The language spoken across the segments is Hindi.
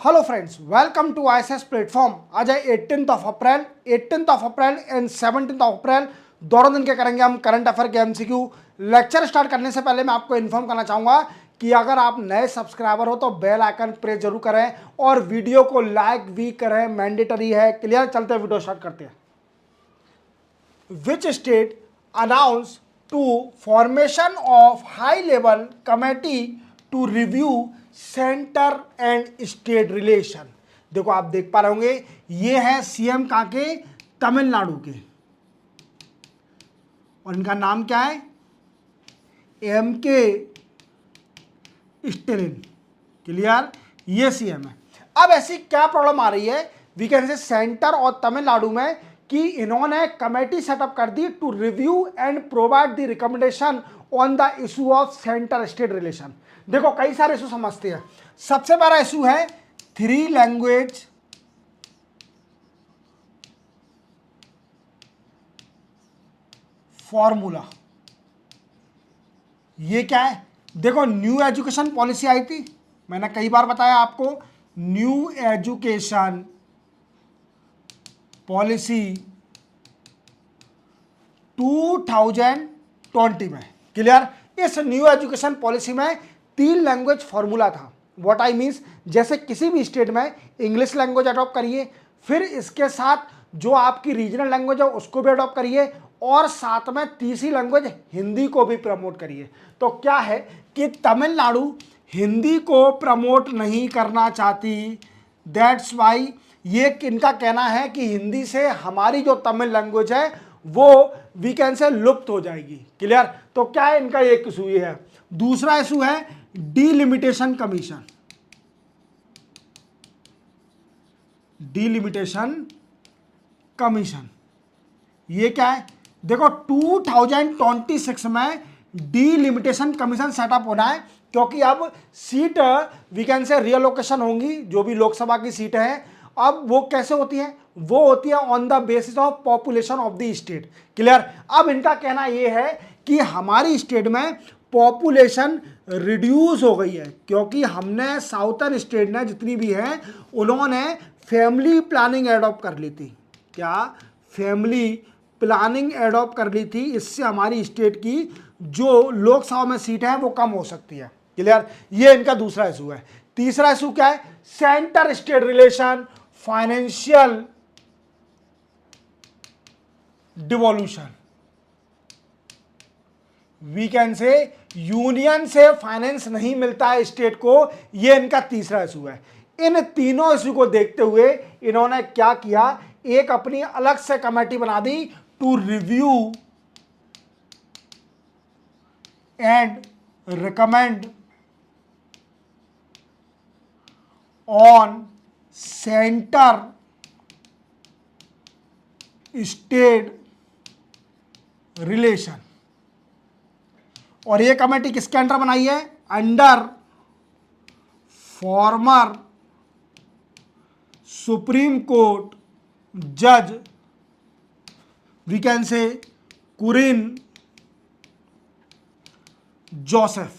Hello friends, welcome to ISS platform. आज है 18 अप्रैल एंड 17 अप्रैल, दोनों दिन के करेंगे हम करंट अफेयर के एमसीक्यू। लेक्चर स्टार्ट करने से पहले मैं आपको इन्फॉर्म करना चाहूंगा कि अगर आप नए सब्सक्राइबर हो तो बेल आइकन प्रेस जरूर करें और वीडियो को लाइक भी करें, मैंडेटरी है। क्लियर? चलते हैं, वीडियो स्टार्ट करते हैं। Which state announced to formation of high level committee to review centre and state relation? देखो, आप देख पा रहे होंगे, ये है सीएम कहाँ के? तमिलनाडु के। और इनका नाम क्या है? एम के स्टेलिन। क्लियर? ये सीएम है। अब ऐसी क्या प्रॉब्लम आ रही है वी कैन से सेंटर और तमिलनाडु में कि इन्होंने कमेटी सेटअप कर दी to review and provide the recommendation on the issue of centre state relation. देखो, कई सारे इशू समझते हैं। सबसे बड़ा इशू है 3 लैंग्वेज फॉर्मूला। ये क्या है? देखो, न्यू एजुकेशन पॉलिसी आई थी, मैंने कई बार बताया आपको। न्यू एजुकेशन पॉलिसी 2020 में। क्लियर? इस न्यू एजुकेशन पॉलिसी में 3 लैंग्वेज फॉर्मूला था। व्हाट आई मीन्स, जैसे किसी भी स्टेट में इंग्लिश लैंग्वेज अडॉप्ट करिए, फिर इसके साथ जो आपकी रीजनल लैंग्वेज है उसको भी अडॉप्ट करिए, और साथ में तीसरी लैंग्वेज हिंदी को भी प्रमोट करिए। तो क्या है कि तमिलनाडु हिंदी को प्रमोट नहीं करना चाहती। दैट्स वाई ये इनका कहना है कि हिंदी से हमारी जो तमिल लैंग्वेज है वो वी कैन से लुप्त हो जाएगी। क्लियर? तो क्या है इनका? एक इशू ये है। दूसरा इशू है डिलिमिटेशन कमीशन। डिलिमिटेशन कमीशन ये क्या है? देखो, 2026 में डिलिमिटेशन कमीशन सेटअप होना है, क्योंकि अब सीट वी कैन से रियलोकेशन होंगी, जो भी लोकसभा की सीट है। अब वो कैसे होती है? वो होती है on the basis of population of the state. Clear? अब इनका कहना ये है कि हमारी स्टेट में पॉपुलेशन रिड्यूस हो गई है, क्योंकि हमने साउथर्न स्टेट ने जितनी भी है उन्होंने फैमिली प्लानिंग एडॉप्ट कर ली थी। क्या? फैमिली प्लानिंग एडॉप्ट कर ली थी। इससे हमारी स्टेट की जो लोकसभा में सीट है वो कम हो सकती है। क्लियर? ये इनका दूसरा इशू है। तीसरा इशू क्या है? Centre state relation, financial devolution. We can say union से फाइनेंस नहीं मिलता है स्टेट को। ये इनका तीसरा इशू है। इन तीनों इशू को देखते हुए इन्होंने क्या किया? एक अपनी अलग से कमेटी बना दी to review and recommend on centre state relation. और ये कमेटी किसके अंडर बनाई है? अंडर फॉर्मर सुप्रीम कोर्ट जज we can say Kurian Joseph.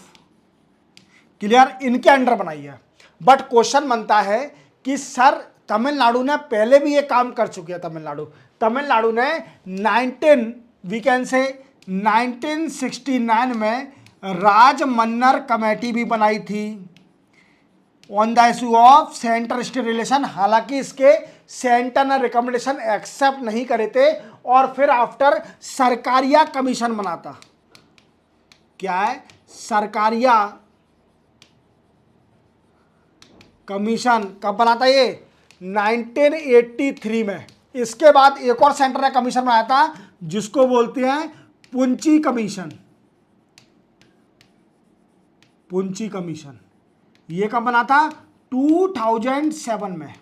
Clear? इनके अंडर बनाई है। बट क्वेश्चन बनता है कि सर, तमिलनाडु ने पहले भी ये काम कर चुकी है। तमिलनाडु ने 1969 में राजमन्नर कमेटी भी बनाई थी on the issue of centre state relation. हालांकि इसके सेंटर ने रिकमेंडेशन एक्सेप्ट नहीं करे थे, और फिर आफ्टर सरकारिया कमीशन बनाता। क्या है? सरकारिया कमीशन कब बनाता? ये 1983 में। इसके बाद एक और सेंटर ने कमीशन बनाया था जिसको बोलते हैं पुंची कमीशन। पुंची कमीशन ये कब बना था? 2007 में।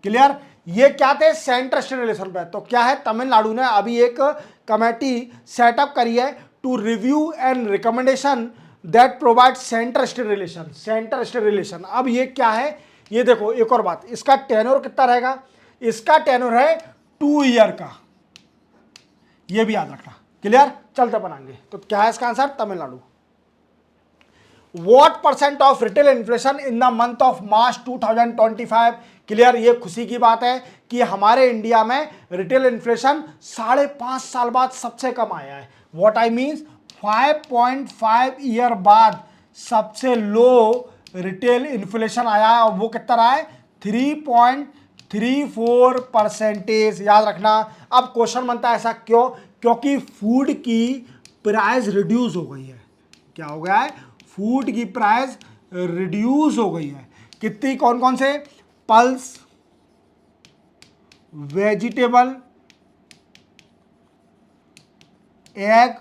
क्लियर? ये क्या थे? सेंटर स्टेट रिलेशन पे। तो क्या है? तमिलनाडु ने अभी एक कमेटी सेटअप करी है to review and recommendation that provide centre state relation. Centre state relation. अब ये क्या है? ये देखो, एक और बात, इसका टेन्योर कितना रहेगा? इसका टेन्योर है 2 ईयर का। ये भी याद रखना। क्लियर? चलते बनाएंगे। तो क्या है इसका answer? Tamil Nadu. What percent of retail inflation in the month of March 2025? Clear, ये खुशी की बात है कि हमारे इंडिया में रिटेल इन्फ्लेशन 5.5 साल बाद सबसे कम आया है। व्हाट आई मीन्स 5.5 ईयर बाद सबसे लो रिटेल इन्फ्लेशन आया है, और वो कितना रहा है 3.34%। याद रखना। अब क्वेश्चन बनता है ऐसा क्यों? क्योंकि फूड की प्राइस रिड्यूस हो गई है। क्या हो गया है? फूड की प्राइस रिड्यूस हो गई है। कितनी? कौन कौन से? पल्स, वेजिटेबल, एग,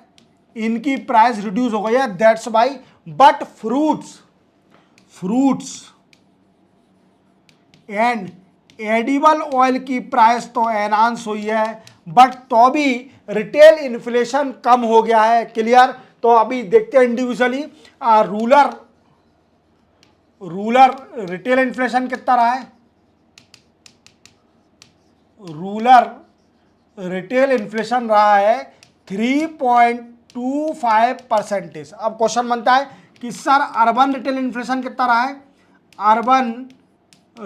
इनकी प्राइस रिड्यूस हो गई है, that's why. But fruits and edible oil की प्राइस तो एनहांस हुई है, बट तो भी रिटेल इन्फ्लेशन कम हो गया है। क्लियर? तो अभी देखते हैं इंडिविजुअली। रूलर रिटेल इन्फ्लेशन कितना रहा है? रूलर रिटेल इन्फ्लेशन रहा है 3.25%। अब क्वेश्चन बनता है कि सर अर्बन रिटेल इन्फ्लेशन कितना रहा है? अर्बन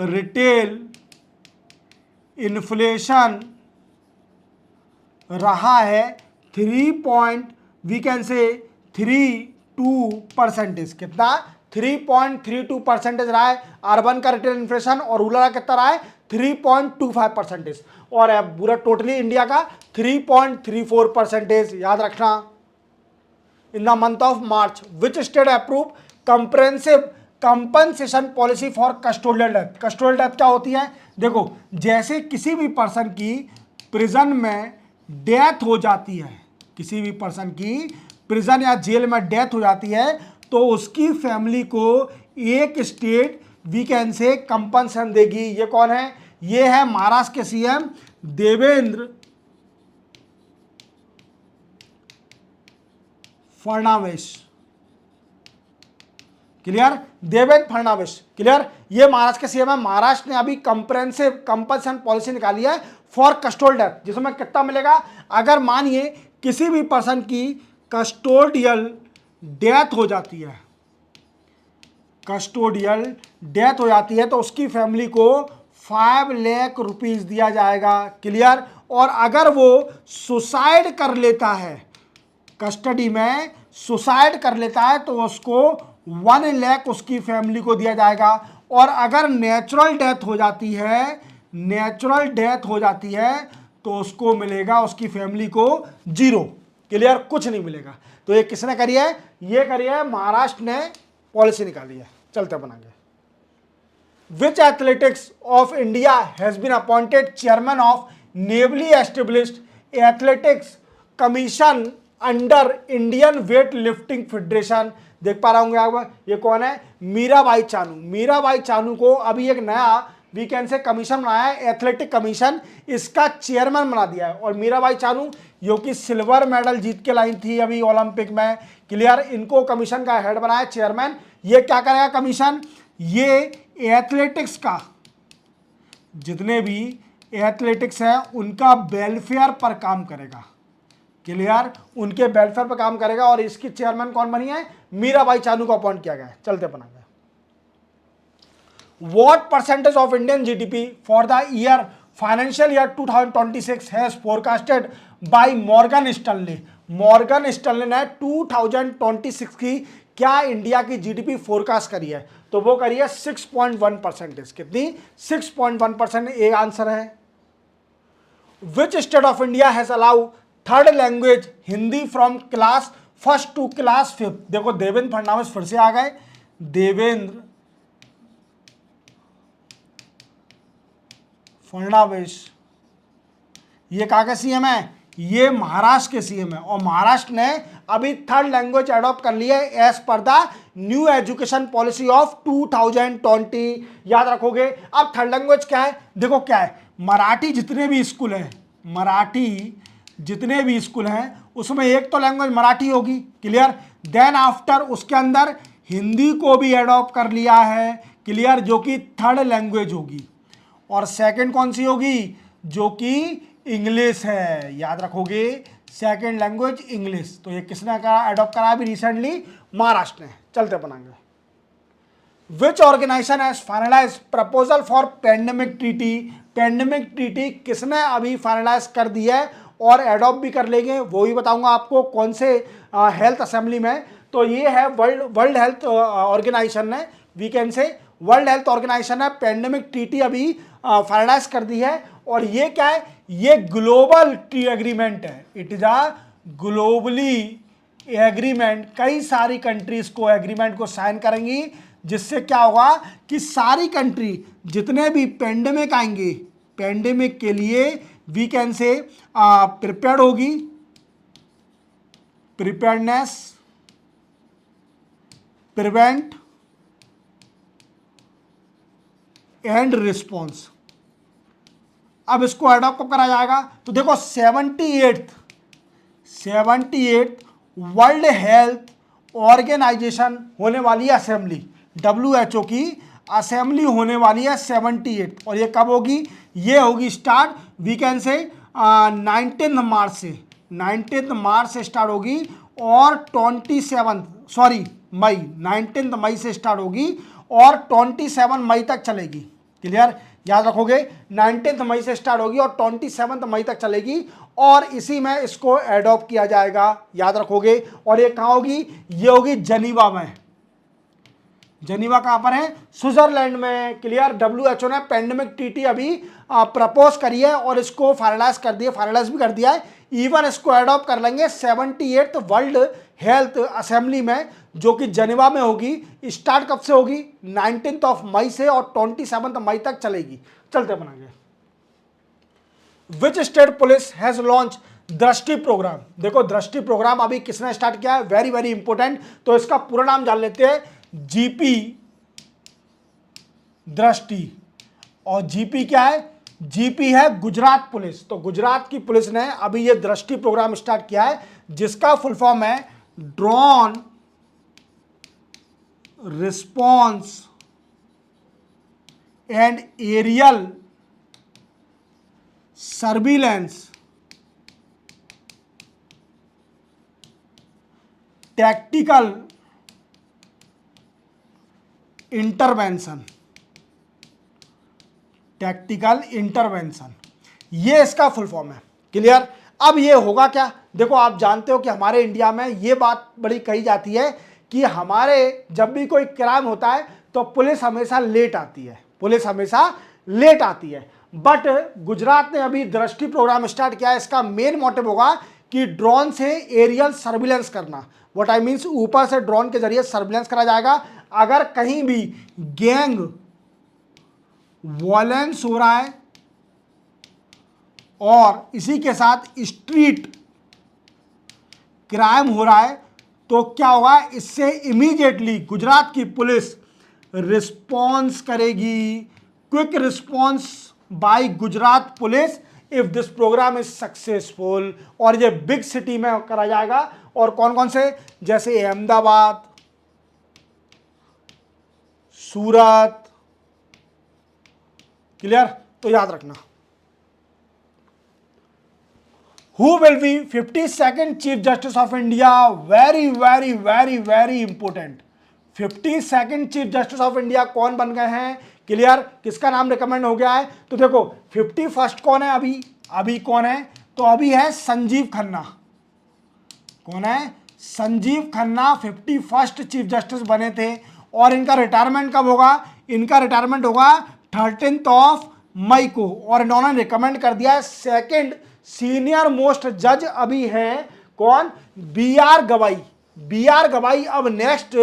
रिटेल इन्फ्लेशन रहा है 3.32%। कितना? 3.32% रहा है अर्बन का रिटेल इन्फ्लेशन, और रूरल का कितना रहा है? 3.25%। और पूरा टोटली इंडिया का 3.34%। याद रखना। In the month of March which state approve comprehensive compensation policy for custodial death? Custodial death क्या होती है? देखो, जैसे किसी भी पर्सन की प्रिजन में डेथ हो जाती है, किसी भी पर्सन की प्रिजन या जेल में डेथ हो जाती है, तो उसकी फैमिली को एक state we can say compensation देगी। ये कौन है? ये है महाराष्ट्र के CM Devendra Fadnavis. Clear? Devendra Fadnavis. Clear? ये महाराष्ट्र के सीएम है। महाराष्ट्र ने अभी कंप्रेहेंसिव कंपनसेशन पॉलिसी निकाली है फॉर कस्टोडियल डेथ, जिसमें कितना मिलेगा? अगर मानिए किसी भी पर्सन की कस्टोडियल डेथ हो जाती है, कस्टोडियल डेथ हो जाती है, तो उसकी फैमिली को 5 लाख रुपीज दिया जाएगा। क्लियर? और अगर वो सुसाइड कर लेता है, कस्टडी में सुसाइड कर लेता है, तो उसको 1 लाख उसकी फैमिली को दिया जाएगा। और अगर नेचुरल डेथ हो जाती है, तो उसको मिलेगा, उसकी फैमिली को 0। क्लियर? कुछ नहीं मिलेगा। तो ये किसने करी है? ये करी है महाराष्ट्र ने पॉलिसी निकाली है। चलते बनाएंगे। Which athletics of India has been appointed chairman of newly established athletics commission under Indian weightlifting federation? देख पा रहा होंगे आप, ये कौन है? मीराबाई चानू। मीराबाई चानू को अभी एक नया वीकेंड से कमीशन बनाया है, एथलेटिक कमीशन, इसका चेयरमैन बना दिया है। और मीराबाई चानू जो कि सिल्वर मेडल जीत के लाई थी अभी ओलंपिक में। क्लियर? इनको कमीशन का हेड बनाया, चेयरमैन। ये क्या करेगा कमीशन? ये एथलेटिक्स का, जितने भी एथलेटिक्स हैं उनका वेलफेयर पर काम करेगा। क्लियर? उनके वेलफेयर पर काम करेगा। और इसकी चेयरमैन कौन बनी है? मीराबाई चानू को अपॉइंट किया गया है। चलते बनाएंगे। What percentage of Indian GDP for the financial year 2026 has forecasted by Morgan Stanley? Morgan Stanley ने 2026 की क्या इंडिया की जीडीपी फोरकास्ट करी है? तो वो करी है 6.1%। कितनी? 6.1%। एक आंसर है। Which state of India has allow third language Hindi from class 1 to class 5? देखो, देवेंद्र फडणवीस फिर से आ गए। देवेंद्र फडणवीस ये कहाँ के सीएम है? ये महाराष्ट्र के सीएम है। और महाराष्ट्र ने अभी थर्ड लैंग्वेज अडॉप्ट कर ली है as per the new education policy of 2020। याद रखोगे। अब थर्ड लैंग्वेज क्या है? देखो क्या है, मराठी जितने भी स्कूल हैं, मराठी जितने भी स्कूल हैं उसमें एक तो लैंग्वेज मराठी होगी। क्लियर? देन आफ्टर उसके अंदर हिंदी को भी अडॉप्ट कर लिया है। क्लियर? जो कि थर्ड लैंग्वेज होगी। और सेकंड कौन सी होगी? जो कि इंग्लिश है। याद रखोगे, सेकंड लैंग्वेज इंग्लिश। तो ये किसने करा? अडॉप्ट करा अभी रिसेंटली? महाराष्ट्र ने। चलते बनाएंगे। Which organisation has finalise proposal for pandemic treaty. Pandemic treaty किसने अभी फाइनलाइज कर दी है और एडॉप्ट भी कर लेंगे, वो ही बताऊंगा आपको कौन से हेल्थ असेंबली में। तो ये है वर्ल्ड हेल्थ ऑर्गेनाइजेशन ने, we can say World Health Organization ने पेंडेमिक ट्रीटी अभी फाइनलाइज कर दी है। और ये क्या है, ये ग्लोबल ट्री एग्रीमेंट है। It is a globally agreement, कई सारी कंट्रीज को एग्रीमेंट को साइन करेंगी, जिससे क्या होगा कि सारी कंट्री जितने भी पेंडेमिक आएंगे, पेंडेमिक के लिए वी कैन से प्रिपेयर्ड होगी, प्रिपेयर्डनेस, प्रिवेंट एंड रिस्पॉन्स। अब इसको एडॉप्ट कब करा जाएगा, तो देखो 78th वर्ल्ड हेल्थ ऑर्गेनाइजेशन होने वाली है असेंबली, WHO की असेंबली होने वाली है 78, और ये कब होगी, ये होगी स्टार्ट वी कैन से 19 मार्च से, 19 मार्च से स्टार्ट होगी और 19 मई से स्टार्ट होगी और 27 मई तक चलेगी। क्लियर, याद रखोगे 19 मई से स्टार्ट होगी और 27 मई तक चलेगी, और इसी में इसको एडॉप्ट किया जाएगा, याद रखोगे। और ये कहाँ होगी, ये होगी जेनीवा में। जेनीवा कहाँ पर है, स्विट्जरलैंड में। क्लियर, WHO ने पेंडेमिक ट्रीटी अभी प्रपोज करी है और इसको फाइनलाइज कर दिया, फाइनलाइज भी कर दिया है। इवन इसको एडॉप्ट कर लेंगे 78th वर्ल्ड हेल्थ असेंबली में, जो कि जेनेवा में होगी। स्टार्ट कब से होगी, 19 मई से और 27 मई तक चलेगी। चलते बनाएंगे। Which state police has launch दृष्टि प्रोग्राम। देखो दृष्टि प्रोग्राम अभी किसने स्टार्ट किया है, वेरी वेरी इंपॉर्टेंट। तो इसका पूरा नाम जान लेते हैं, जीपी दृष्टि। और जीपी क्या है, जीपी है गुजरात पुलिस। तो गुजरात की पुलिस ने अभी ये दृष्टि प्रोग्राम स्टार्ट किया है, जिसका फुल फॉर्म है drone response and aerial surveillance tactical intervention. Tactical intervention, ये इसका फुल फॉर्म है। क्लियर, अब ये होगा क्या, देखो आप जानते हो कि हमारे इंडिया में ये बात बड़ी कही जाती है कि हमारे जब भी कोई क्राइम होता है तो पुलिस हमेशा लेट आती है, पुलिस हमेशा लेट आती है। बट गुजरात ने अभी दृष्टि प्रोग्राम स्टार्ट किया है। इसका मेन मोटिव होगा कि ड्रोन से एरियल सर्विलेंस करना। व्हाट आई मीन्स, ऊपर से ड्रोन के जरिए सर्विलेंस करा जाएगा। अगर कहीं भी गैंग वॉयलेंस हो रहा है और इसी के साथ स्ट्रीट क्राइम हो रहा है, तो क्या होगा, इससे इमीडिएटली गुजरात की पुलिस रिस्पॉन्स करेगी। Quick response by Gujarat police if this program is successful. और ये बिग सिटी में करा जाएगा। और कौन कौन से, जैसे अहमदाबाद, सूरत। क्लियर, तो याद रखना। Who will be 52nd chief justice of India, very very very very important. 52nd chief justice of India कौन बन गए हैं, क्लियर, किसका नाम रिकमेंड हो गया है। तो देखो 51st कौन है अभी कौन है, तो अभी है संजीव खन्ना। कौन है, Sanjeev Khanna 51st chief justice बने थे। और इनका रिटायरमेंट कब होगा, इनका रिटायरमेंट होगा 13 मई को। और इन्होंने रिकमेंड कर दिया है सेकेंड सीनियर मोस्ट जज अभी है कौन, BR गवाई। BR गवाई अब next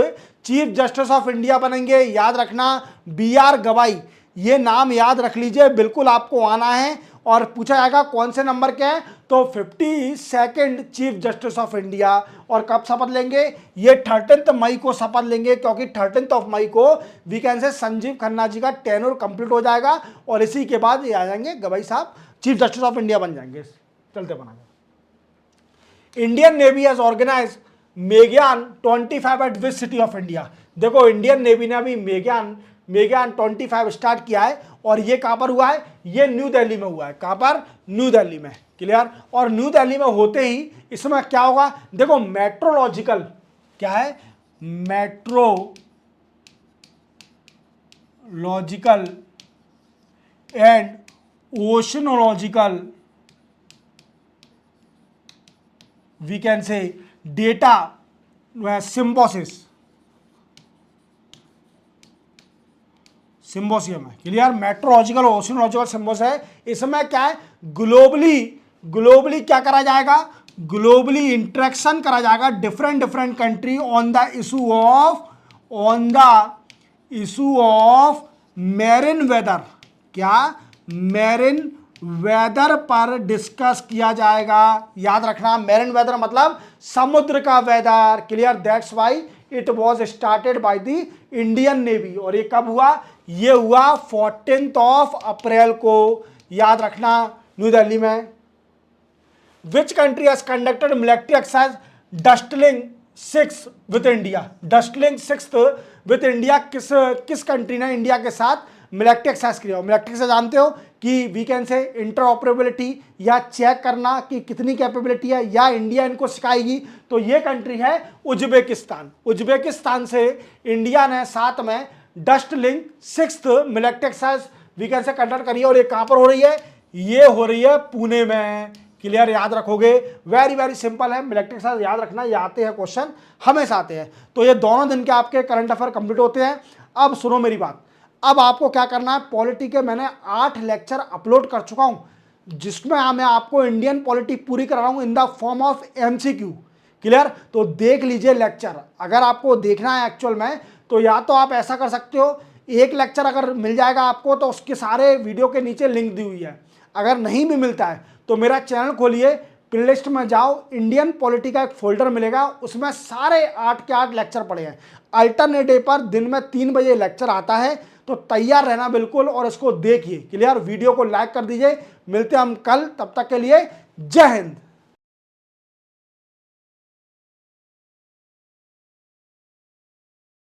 chief justice of India बनेंगे। याद रखना BR गवाई, ये नाम याद रख लीजिए, बिल्कुल आपको आना है। और पूछा जाएगा कौन से नंबर के हैं, तो 52nd chief justice of India. और कब शपथ लेंगे, ये 13 मई को शपथ लेंगे, क्योंकि 13 मई को वी कैन से संजीव खन्ना जी का टेन्योर कंप्लीट हो जाएगा। और इसी के बाद ये आ जाएंगे गवाई साहब, चीफ जस्टिस ऑफ इंडिया बन जाएंगे। चलते बनाएंगे। इंडियन नेवी हैज ऑर्गेनाइज मेगान 25 at which city of India. देखो इंडियन नेवी ने अभी मेगान 25 स्टार्ट किया है। और ये कहां पर हुआ है, ये न्यू दिल्ली में हुआ है। कहां पर, न्यू दिल्ली में। क्लियर, और न्यू दिल्ली में होते ही इसमें क्या होगा, देखो मेट्रोलॉजिकल क्या है, metrological and oceanological we can say data symposium है। क्लियर? मेट्रोलॉजिकल ओशनोलॉजिकल सिम्बोस है। इसमें क्या है, ग्लोबली क्या करा जाएगा, ग्लोबली इंटरेक्शन करा जाएगा different country on the issue of marine weather. क्या? मैरिन वेदर पर डिस्कस किया जाएगा। याद रखना, मैरिन वेदर मतलब समुद्र का weather. Clear? That's why it was started by the Indian Navy. और ये कब हुआ? ये हुआ 14 अप्रैल को। याद रखना, न्यू दिल्ली में। Which country has conducted military exercise Dustlik 6 with India? Dustlik 6 with India किस कंट्री ने इंडिया के साथ मिलिट्री एक्सरसाइज किया? मिलिट्री से जानते हो कि वी कैन से इंटरऑपरेबिलिटी, या चेक करना कि कितनी कैपेबिलिटी है, या इंडिया इनको सिखाएगी। तो ये कंट्री है उज्बेकिस्तान। उज्बेकिस्तान से इंडिया ने साथ में डस्टलिंग 6 military exercise we can say conduct करी है। और ये कहां पर हो रही है? ये हो रही है पुणे में। क्लियर? याद रखोगे, वेरी सिंपल है। मिलिट्री एक्सरसाइज याद रखना, ये आते हैं क्वेश्चन, हमेशा आते हैं। तो ये दोनों दिन के आपके करंट अफेयर कंप्लीट होते हैं। अब सुनो मेरी बात, अब आपको क्या करना है, पॉलिटी के मैंने 8 लेक्चर अपलोड कर चुका हूं, जिसमें मैं आपको इंडियन पॉलिटी पूरी करा रहा हूं in the form of MCQ। Clear? तो देख लीजिए लेक्चर। अगर आपको देखना है एक्चुअल में, तो या तो आप ऐसा कर सकते हो, एक लेक्चर अगर मिल जाएगा आपको तो उसके सारे वीडियो के नीचे लिंक दी हुई है। अगर नहीं भी मिलता है तो मेरा चैनल खोलिए, प्लेलिस्ट में जाओ, इंडियन पॉलिटी का एक फोल्डर मिलेगा, उसमें सारे 8 के 8 लेक्चर पड़े हैं। अल्टरनेट डे पर दिन में 3 बजे लेक्चर आता है, तो तैयार रहना बिल्कुल और इसको देखिए। क्लियर? वीडियो को लाइक कर दीजिए। मिलते हैं हम कल, तब तक के लिए जय हिंद।